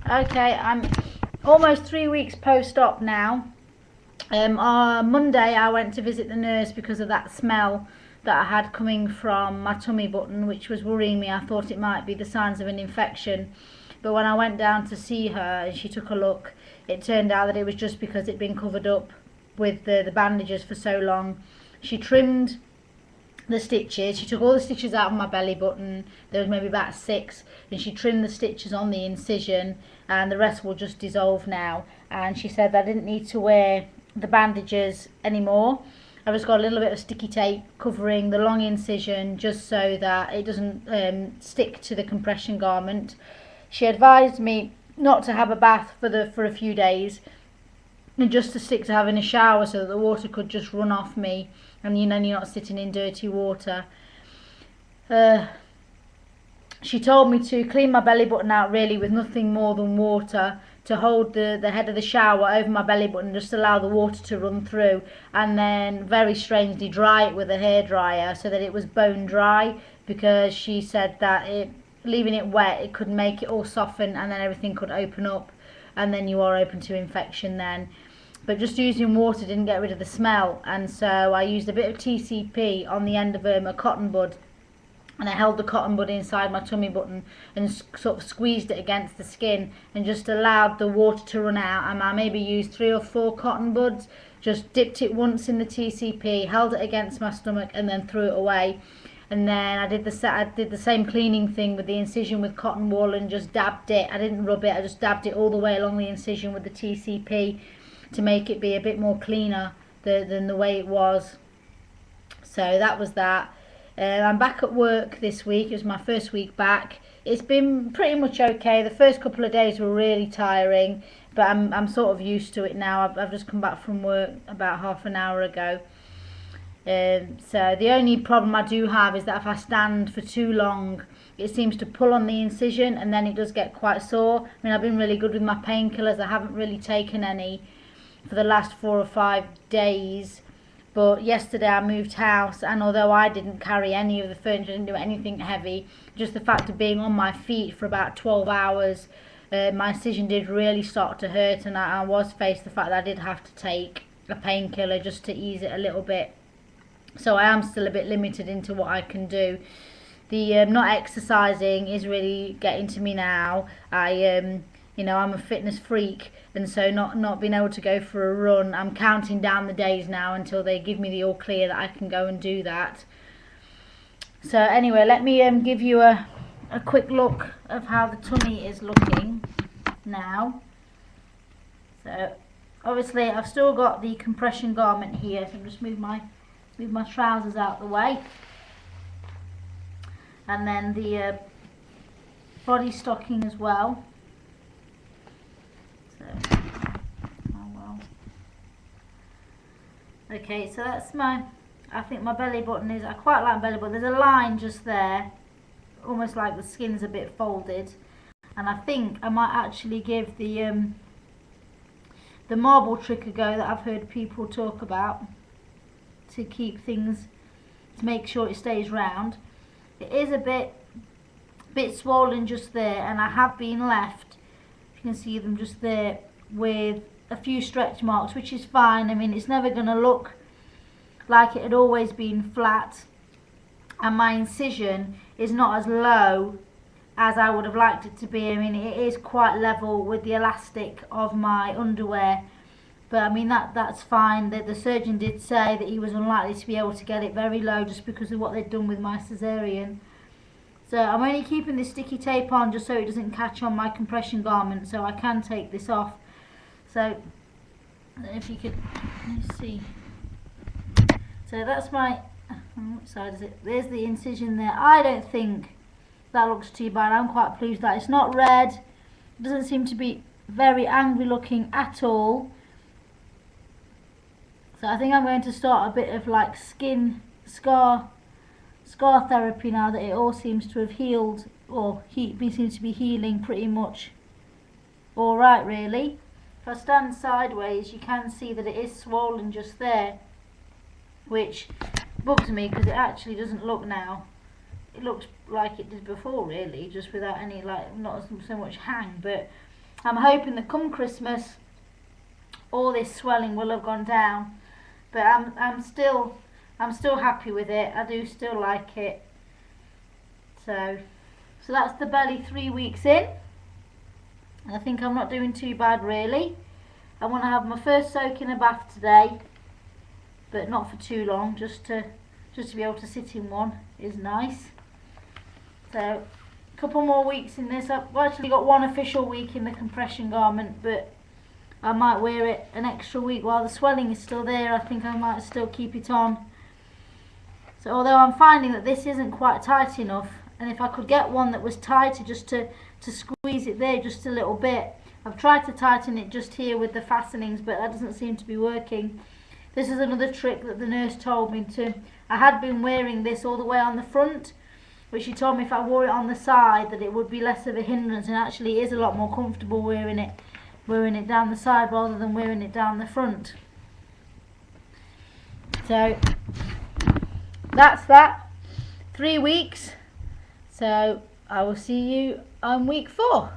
Okay, I'm almost 3 weeks post-op now. On Monday I went to visit the nurse because of that smell that I had coming from my tummy button, which was worrying me. I thought it might be the signs of an infection, but when I went down to see her and she took a look, it turned out that it was just because it'd been covered up with the bandages for so long. She trimmed the stitches. She took all the stitches out of my belly button. There was maybe about 6, and she trimmed the stitches on the incision, and the rest will just dissolve now. And she said I didn't need to wear the bandages anymore. I've just got a little bit of sticky tape covering the long incision just so that it doesn't stick to the compression garment. She advised me not to have a bath for a few days, and just to stick to having a shower so that the water could just run off me, and you're not sitting in dirty water. She told me to clean my belly button out really with nothing more than water, to hold the head of the shower over my belly button, just allow the water to run through, and then very strangely dry it with a hairdryer so that it was bone dry, because she said that leaving it wet, it could make it all soften and then everything could open up, and then you are open to infection then. But just using water didn't get rid of the smell, and so I used a bit of TCP on the end of a cotton bud, and I held the cotton bud inside my tummy button and sort of squeezed it against the skin and just allowed the water to run out. And I maybe used 3 or 4 cotton buds, just dipped it once in the TCP, held it against my stomach, and then threw it away. And then I did the same cleaning thing with the incision with cotton wool, and just dabbed it. I didn't rub it, I just dabbed it all the way along the incision with the TCP to make it be a bit more cleaner than the way it was. So that was that. I'm back at work this week. It was my first week back. It's been pretty much okay. The first couple of days were really tiring, but I'm sort of used to it now. I've just come back from work about half an hour ago. So the only problem I do have is that if I stand for too long, it seems to pull on the incision, and then it does get quite sore. I mean, I've been really good with my painkillers. I haven't really taken any for the last 4 or 5 days, but yesterday I moved house, and although I didn't carry any of the furniture, didn't do anything heavy, just the fact of being on my feet for about 12 hours, my incision did really start to hurt, and I was faced the fact that I did have to take a painkiller just to ease it a little bit. So I am still a bit limited into what I can do. The not exercising is really getting to me now. I'm a fitness freak, and so not being able to go for a run, I'm counting down the days now until they give me the all clear that I can go and do that. So anyway, let me give you a quick look of how the tummy is looking now. So obviously I've still got the compression garment here, so I'm just move my trousers out the way, and then the body stocking as well. Okay, so that's I think my belly button I quite like my belly button. There's a line just there, almost like the skin's a bit folded, and I think I might actually give the marble trick a go that I've heard people talk about, to keep things, to make sure it stays round. It is a bit swollen just there, and I have been left, if you can see them just there, with a few stretch marks, which is fine. I mean, it's never going to look like it had always been flat, and my incision is not as low as I would have liked it to be. I mean, it is quite level with the elastic of my underwear, but I mean that's fine. The surgeon did say that he was unlikely to be able to get it very low just because of what they'd done with my cesarean. So I'm only keeping this sticky tape on just so it doesn't catch on my compression garment, so I can take this off. So if you could, let's see. So that's my, what side is it? There's the incision there. I don't think that looks too bad. I'm quite pleased that it's not red. It doesn't seem to be very angry looking at all. So I think I'm going to start a bit of like skin scar therapy now that it all seems to have healed, or seems to be healing pretty much all right, really. If I stand sideways, you can see that it is swollen just there, which bugs me because it actually doesn't look now. It looks like it did before, really, just without any, like, not so much hang. But I'm hoping that come Christmas all this swelling will have gone down, but I'm still happy with it. I do still like it. So that's the belly 3 weeks in. I think I'm not doing too bad really. I want to have my first soak in a bath today, but not for too long, just to be able to sit in one is nice. So a couple more weeks in this. I've actually got 1 official week in the compression garment, but I might wear it an extra week while the swelling is still there. I think I might still keep it on. So although I'm finding that this isn't quite tight enough, and if I could get one that was tighter, just to squeeze it there just a little bit. I've tried to tighten it just here with the fastenings, but that doesn't seem to be working. This is another trick that the nurse told me to. I had been wearing this all the way on the front, but she told me if I wore it on the side that it would be less of a hindrance, and actually it is a lot more comfortable wearing it down the side rather than wearing it down the front. So that's that. 3 weeks. So I will see you on week 4.